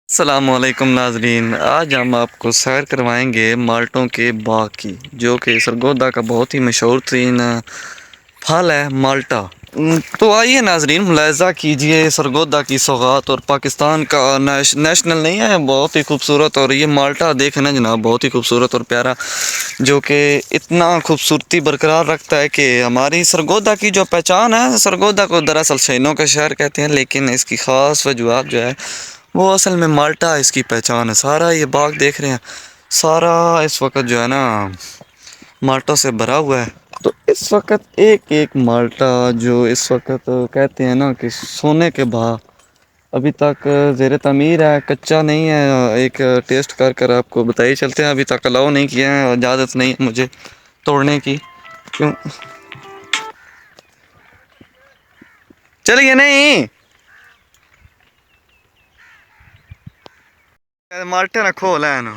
अस्सलामुअलैकुम नाजरीन, आज हम आपको सैर करवाएंगे माल्टों के बाग की, जो कि सरगोदा का बहुत ही मशहूर तीन फल है माल्टा। तो आइए नाजरीन, मुलाहिज़ा कीजिए सरगोदा की सौगात और पाकिस्तान का नेशनल नहीं है, बहुत ही खूबसूरत। और ये माल्टा देखें ना जनाब, बहुत ही खूबसूरत और प्यारा, जो कि इतना खूबसूरती बरकरार रखता है कि हमारी सरगोदा की जो पहचान है, सरगोदा को दरअसल शहीनों का शहर कहते हैं, लेकिन इसकी ख़ास वजूहत जो है वो असल में माल्टा इसकी पहचान है। सारा ये बाग देख रहे हैं, सारा इस वक्त जो है ना माल्टों से भरा हुआ है। तो इस वक्त एक एक माल्टा जो इस वक्त कहते हैं ना कि सोने के भाव, अभी तक ज़ेर तमीर है, कच्चा नहीं है। एक टेस्ट कर कर आपको बताइए चलते हैं, अभी तक अलाउ नहीं किया है और इजाज़त नहीं है मुझे तोड़ने की। क्यों चलिए नहीं माल्टे ना खोल है ना।